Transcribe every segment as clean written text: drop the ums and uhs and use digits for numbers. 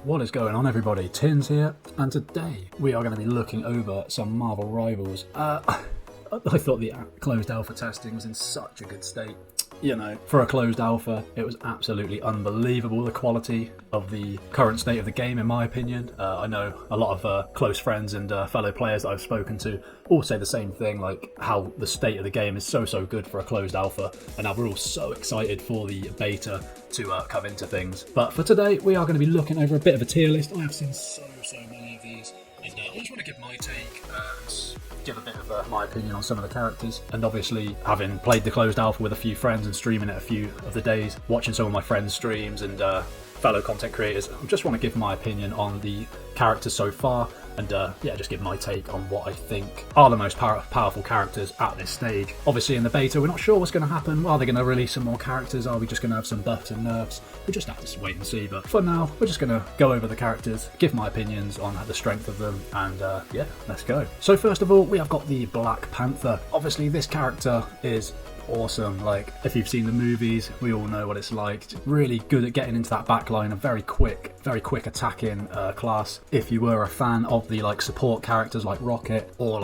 What is going on, everybody? Tins here, and today we are going to be looking over some Marvel Rivals. I thought the closed alpha testing was in such a good state. You know, for a closed alpha, it was absolutely unbelievable, the quality of the current state of the game, in my opinion. I know a lot of close friends and fellow players that I've spoken to all say the same thing, like how the state of the game is so good for a closed alpha, and now we're all so excited for the beta to come into things. But for today, we are going to be looking over a bit of a tier list. I have seen so many of these, and I just want to give my take and give a bit of my opinion on some of the characters. And obviously, having played the closed alpha with a few friends and streaming it a few of the days, watching some of my friends' streams and fellow content creators, I just want to give my opinion on the characters so far, and just give my take on what I think are the most powerful characters at this stage. Obviously in the beta we're not sure what's going to happen. Are they going to release some more characters? Are we just going to have some buffs and nerfs? We just have to wait and see, but for now we're just going to go over the characters, give my opinions on the strength of them, and let's go. So first of all, we have got the Black Panther. Obviously this character is awesome. Like, if you've seen the movies, we all know what it's like. Really good at getting into that back line, a very quick attacking class. If you were a fan of the support characters like Rocket, or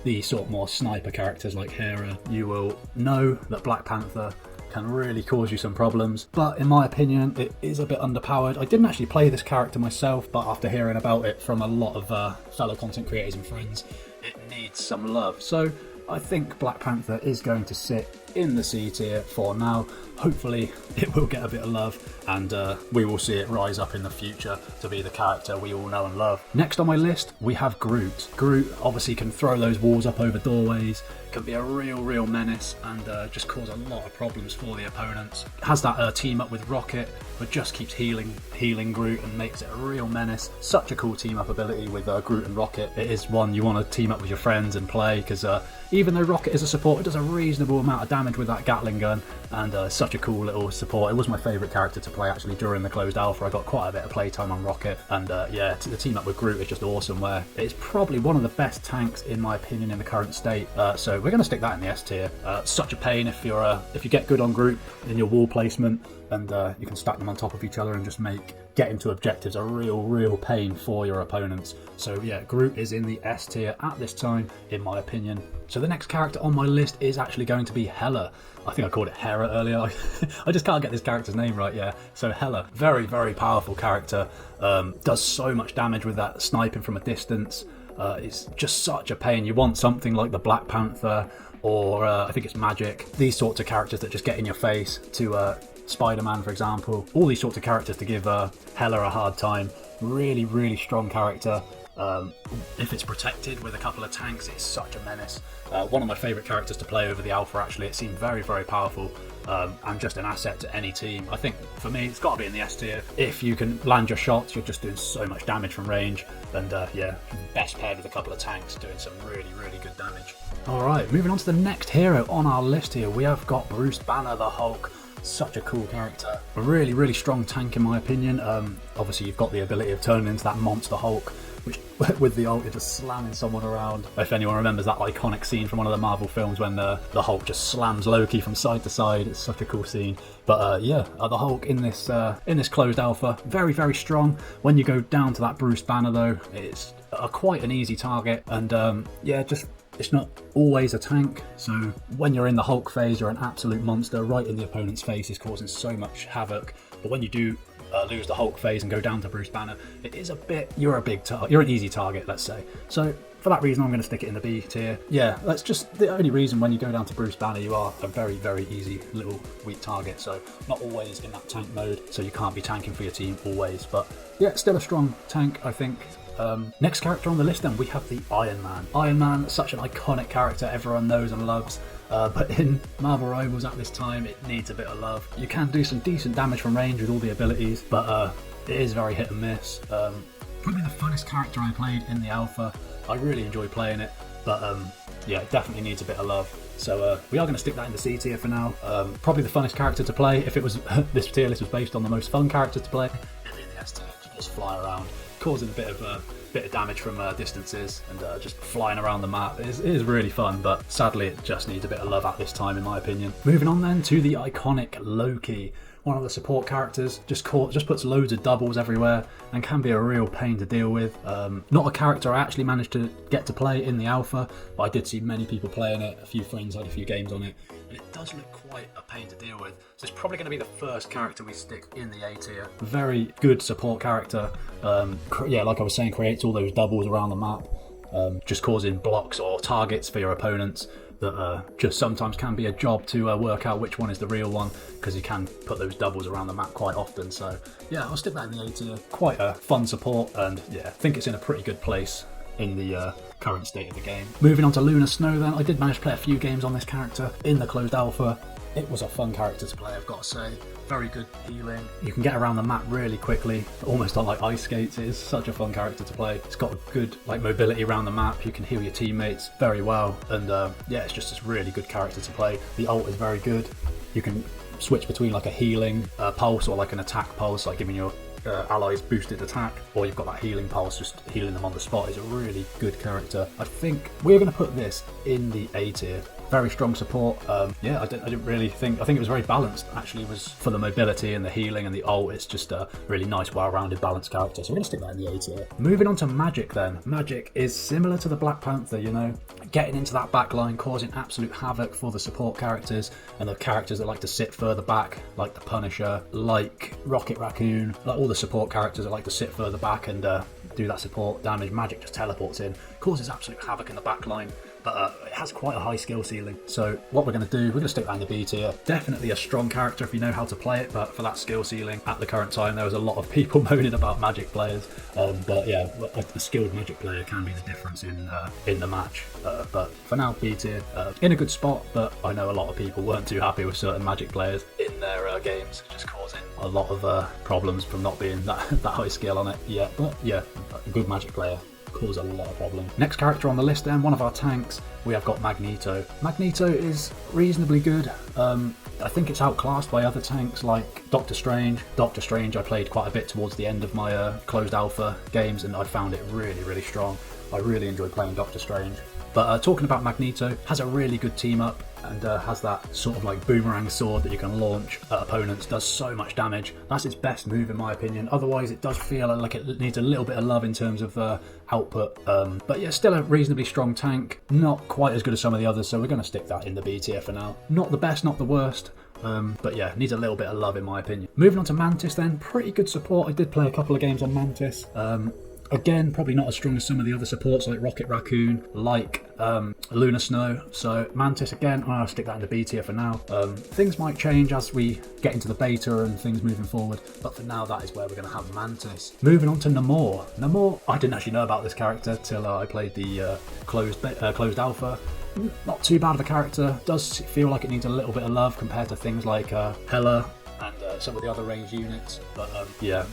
the sort of more sniper characters like Hera, you will know that Black Panther can really cause you some problems. But in my opinion, it is a bit underpowered. I didn't actually play this character myself, but after hearing about it from a lot of fellow content creators and friends, it needs some love. So I think Black Panther is going to sit in the C tier for now. Hopefully it will get a bit of love, and we will see it rise up in the future to be the character we all know and love. Next on my list, we have Groot. Groot obviously can throw those walls up over doorways, can be a real menace, and just cause a lot of problems for the opponents. Has that team up with Rocket, but just keeps healing Groot and makes it a real menace. Such a cool team up ability with Groot and Rocket. It is one you want to team up with your friends and play, because even though Rocket is a support, it does a reasonable amount of damage with that Gatling gun, and such a cool little support. It was my favourite character to play actually during the closed alpha. I got quite a bit of playtime on Rocket, and the team up with Groot is just awesome, where it's probably one of the best tanks in my opinion in the current state. So we're going to stick that in the S tier. Such a pain if you get good on Groot in your wall placement, and you can stack them on top of each other and just make getting to objectives a real pain for your opponents. So yeah, Groot is in the S tier at this time, in my opinion. So the next character on my list is actually going to be Hela. I think I called it Hera earlier. I just can't get this character's name right, yeah. So Hela, very powerful character. Does so much damage with that sniping from a distance. It's just such a pain. You want something like the Black Panther, or I think it's Magic. These sorts of characters that just get in your face, to Spider-Man, for example. All these sorts of characters to give Hela a hard time. Really strong character. If it's protected with a couple of tanks, it's such a menace. One of my favourite characters to play over the alpha, actually. It seemed very powerful, and just an asset to any team. I think for me it's got to be in the S tier. If you can land your shots, you're just doing so much damage from range, and best paired with a couple of tanks, doing some really good damage. Alright, moving on to the next hero on our list here, we have got Bruce Banner, the Hulk. Such a cool character. A really strong tank in my opinion. Obviously you've got the ability of turning into that monster Hulk, which with the ult, you're just slamming someone around. If anyone remembers that iconic scene from one of the Marvel films when the Hulk just slams Loki from side to side, it's such a cool scene. But the Hulk in this closed alpha, very strong. When you go down to that Bruce Banner though, it's quite an easy target, and it's not always a tank, so when you're in the Hulk phase, you're an absolute monster right in the opponent's face, is causing so much havoc. But when you do lose the Hulk phase and go down to Bruce Banner, it is you're an easy target, let's say. So for that reason, I'm going to stick it in the B tier. Yeah, that's just the only reason. When you go down to Bruce Banner, you are a very easy little weak target, so not always in that tank mode, so you can't be tanking for your team always. But yeah, still a strong tank, I think. Next character on the list then, we have the Iron Man. Iron Man, such an iconic character everyone knows and loves, but in Marvel Rivals at this time it needs a bit of love. You can do some decent damage from range with all the abilities, but it is very hit and miss. Probably the funnest character I played in the alpha. I really enjoy playing it, but it definitely needs a bit of love. So we are going to stick that in the C tier for now. Probably the funnest character to play. If it was this tier list was based on the most fun character to play, it'd be in the S tier. Just fly around, causing a bit of damage from distances, and just flying around the map. It is really fun, but sadly it just needs a bit of love at this time, in my opinion. Moving on then to the iconic Loki. one of the support characters. Just puts loads of doubles everywhere and can be a real pain to deal with. Not a character I actually managed to get to play in the alpha, but I did see many people playing it. A few friends had a few games on it, and it does look quite a pain to deal with. So it's probably going to be the first character we stick in the A tier. Very good support character. Yeah, like I was saying, creates all those doubles around the map, just causing blocks or targets for your opponents that just sometimes can be a job to work out which one is the real one, because you can put those doubles around the map quite often. So yeah, I'll stick that in the A tier. Quite a fun support, and yeah, I think it's in a pretty good place in the current state of the game. Moving on to Lunar Snow then, I did manage to play a few games on this character in the closed alpha. It was a fun character to play, I've got to say. Very good healing. You can get around the map really quickly, almost on like ice skates. It is such a fun character to play. It's got good like mobility around the map. You can heal your teammates very well, and yeah, it's just a really good character to play. The ult is very good. You can switch between like a healing pulse or like an attack pulse, like giving your allies boosted attack, or you've got that healing pulse, just healing them on the spot. Is a really good character. I think we're going to put this in the A tier. Very strong support. Yeah, I didn't really think. I think it was very balanced. Actually, it was for the mobility and the healing and the ult. It's just a really nice, well-rounded, balanced character. So we're gonna stick that in the A tier. Moving on to Magic then. Magic is similar to the Black Panther. You know, getting into that back line, causing absolute havoc for the support characters and the characters that like to sit further back, like the Punisher, like Rocket Raccoon, like all the support characters that like to sit further back and do that support damage. Magic just teleports in, causes absolute havoc in the back line. But it has quite a high skill ceiling. So what we're going to do, we're going to stick that in the B tier. Definitely a strong character if you know how to play it, but for that skill ceiling at the current time, there was a lot of people moaning about Magic players. But yeah, a skilled Magic player can be the difference in the match. But for now, B tier. In a good spot, but I know a lot of people weren't too happy with certain Magic players in their games, just causing a lot of problems from not being that high skill on it yet. But yeah, a good Magic player. Cause a lot of problems. Next character on the list then, one of our tanks, we have got Magneto. Magneto is reasonably good. I think it's outclassed by other tanks like Doctor Strange. Doctor Strange I played quite a bit towards the end of my closed alpha games, and I found it really, really strong. I really enjoyed playing Doctor Strange. But talking about Magneto, has a really good team up and has that sort of like boomerang sword that you can launch at opponents, does so much damage. That's its best move in my opinion. Otherwise it does feel like it needs a little bit of love in terms of output. But yeah, still a reasonably strong tank. Not quite as good as some of the others, so we're going to stick that in the B tier for now. Not the best, not the worst. But yeah, needs a little bit of love in my opinion. Moving on to Mantis then, pretty good support. I did play a couple of games on Mantis. Again, probably not as strong as some of the other supports like Rocket Raccoon, like Lunar Snow. So Mantis, again, I'll stick that in the B tier for now. Things might change as we get into the beta and things moving forward, but for now that is where we're going to have Mantis. Moving on to Namor. Namor, I didn't actually know about this character till I played the closed alpha. Not too bad of a character. Does feel like it needs a little bit of love compared to things like Hela and some of the other ranged units, but yeah,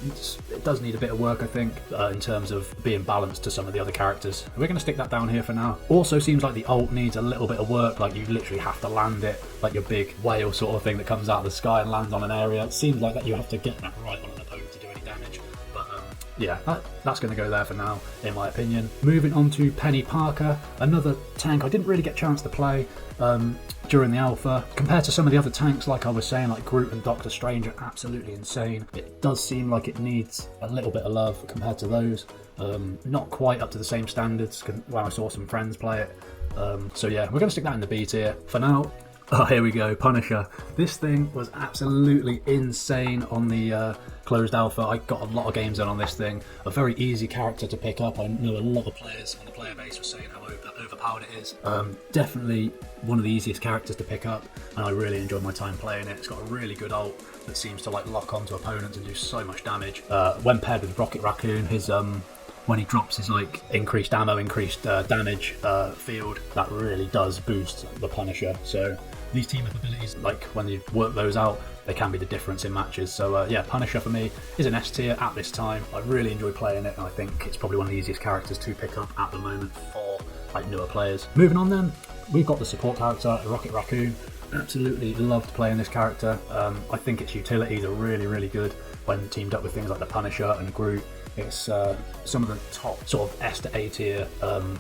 it does need a bit of work I think in terms of being balanced to some of the other characters. We're going to stick that down here for now. Also seems like the ult needs a little bit of work, like you literally have to land it like your big whale sort of thing that comes out of the sky and lands on an area. It seems like that you have to get that right on an opponent to do any damage, but yeah, that's going to go there for now in my opinion. Moving on to Penny Parker, another tank I didn't really get a chance to play during the alpha. Compared to some of the other tanks, like I was saying, like Groot and Doctor Strange are absolutely insane. It does seem like it needs a little bit of love compared to those. Not quite up to the same standards when I saw some friends play it. So yeah, we're going to stick that in the B tier for now. Oh, here we go, Punisher. This thing was absolutely insane on the closed alpha. I got a lot of games in on this thing. A very easy character to pick up. I know a lot of players on the player base were saying how overpowered it is. Definitely one of the easiest characters to pick up, and I really enjoyed my time playing it. It's got a really good ult that seems to like lock onto opponents and do so much damage. When paired with Rocket Raccoon, his when he drops his like increased ammo, increased damage field, that really does boost the Punisher. So these team up abilities, like when you work those out, they can be the difference in matches. So yeah, Punisher for me is an S tier at this time. I really enjoy playing it, and I think it's probably one of the easiest characters to pick up at the moment for like newer players. Moving on then, we've got the support character, Rocket Raccoon. Absolutely loved playing this character. I think its utilities are really, really good when teamed up with things like the Punisher and Groot. It's some of the top sort of S to A tier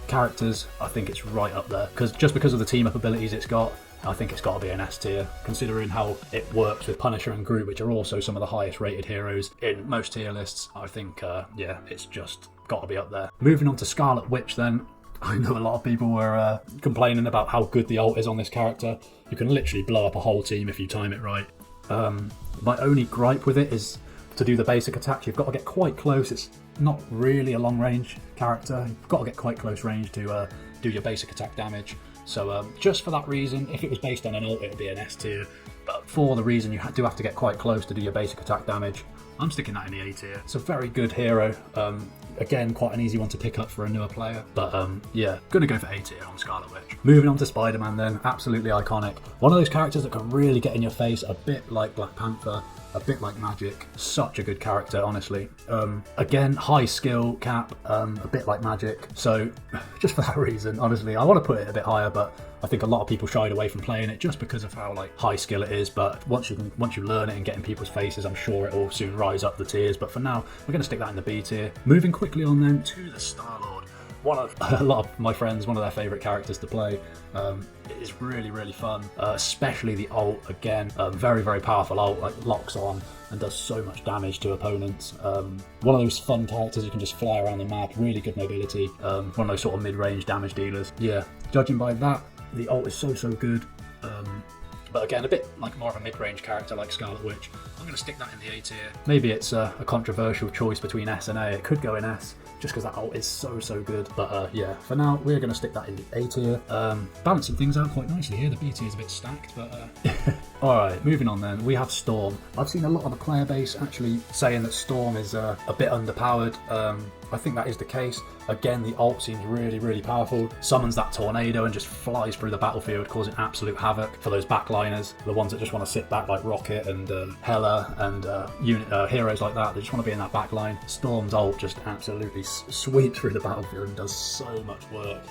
characters. I think it's right up there, because of the team up abilities it's got, I think it's got to be an S tier, considering how it works with Punisher and Groot, which are also some of the highest rated heroes in most tier lists. I think, yeah, it's just got to be up there. Moving on to Scarlet Witch then. I know a lot of people were complaining about how good the ult is on this character. You can literally blow up a whole team if you time it right. My only gripe with it is to do the basic attack, you've got to get quite close. It's not really a long range character. You've got to get quite close range to do your basic attack damage. So just for that reason, if it was based on an ult, it would be an S tier. But for the reason you do have to get quite close to do your basic attack damage, I'm sticking that in the A tier. It's a very good hero. Again, quite an easy one to pick up for a newer player. But yeah, gonna go for A tier on Scarlet Witch. Moving on to Spider-Man then, absolutely iconic. One of those characters that can really get in your face, a bit like Black Panther, a bit like Magic. Such a good character, honestly. Again, high skill cap, a bit like Magic. So just for that reason, honestly, I want to put it a bit higher, but I think a lot of people shied away from playing it just because of how like high skill it is. But once you learn it and get in people's faces, I'm sure it will soon rise up the tiers. But for now, we're going to stick that in the B tier. Moving quickly on then to the Star-Lord. A lot of my friends, one of their favourite characters to play. It is really, really fun, especially the ult. Again, very, very powerful ult, like locks on and does so much damage to opponents. One of those fun characters you can just fly around the map, really good mobility. One of those sort of mid-range damage dealers. Yeah, judging by that, the ult is so good. But again, a bit like more of a mid-range character like Scarlet Witch. I'm going to stick that in the A tier. Maybe it's a controversial choice between S and A. It could go in S, just because that ult is so good. But yeah, for now, we're going to stick that in the A tier. Balancing things out quite nicely here. The B tier is a bit stacked, but... Alright, moving on then. We have Storm. I've seen a lot of the player base actually saying that Storm is a bit underpowered. I think that is the case. Again, the ult seems really, really powerful. Summons that tornado and just flies through the battlefield, causing absolute havoc for those backliners. The ones that just want to sit back like Rocket and Hela and heroes like that. They just want to be in that backline. Storm's ult just absolutely sweeps through the battlefield and does so much work.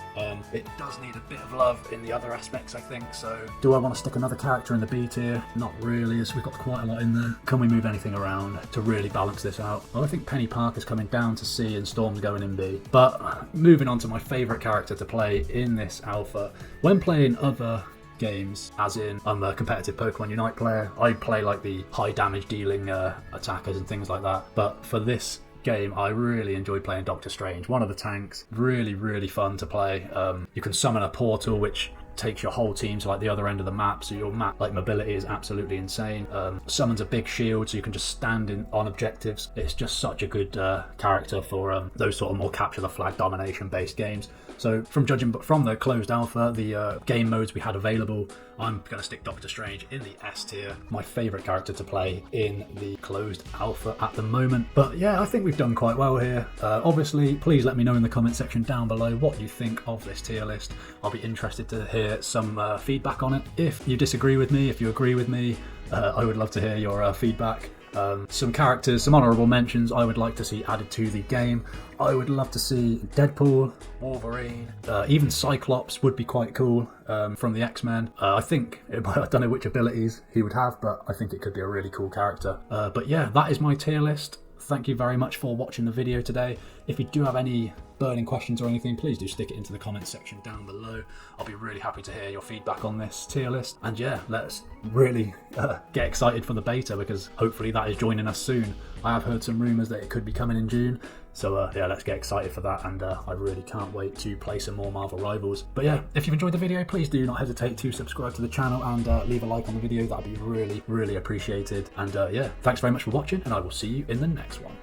It does need a bit of love in the other aspects, I think. So do I want to stick another character in the B tier? Not really, as we've got quite a lot in there. Can we move anything around to really balance this out? Well, I think Penny Parker's coming down to C and Storm's going in B. But moving on to my favourite character to play in this alpha. When playing other games, as in I'm a competitive Pokemon Unite player, I play like the high damage dealing attackers and things like that. But for this game, I really enjoyed playing Doctor Strange. One of the tanks, really, really fun to play. You can summon a portal which takes your whole team to like the other end of the map, so your map like mobility is absolutely insane. Summons a big shield so you can just stand on objectives. It's just such a good character for those sort of more capture the flag domination based games. So from judging from the closed alpha, the game modes we had available, I'm going to stick Doctor Strange in the S tier. My favourite character to play in the closed alpha at the moment. But yeah, I think we've done quite well here. Obviously, please let me know in the comment section down below what you think of this tier list. I'll be interested to hear some feedback on it. If you disagree with me, if you agree with me, I would love to hear your feedback. Some characters, some honourable mentions I would like to see added to the game. I would love to see Deadpool, Wolverine, even Cyclops would be quite cool from the X-Men. I don't know which abilities he would have, but I think it could be a really cool character. But yeah, that is my tier list. Thank you very much for watching the video today. If you do have any burning questions or anything, please do stick it into the comments section down below. I'll be really happy to hear your feedback on this tier list. And yeah, let's really get excited for the beta, because hopefully that is joining us soon. I have heard some rumours that it could be coming in June. So yeah, let's get excited for that, and I really can't wait to play some more Marvel Rivals. But yeah, if you've enjoyed the video, please do not hesitate to subscribe to the channel and leave a like on the video. That'd be really, really appreciated. And yeah, thanks very much for watching, and I will see you in the next one.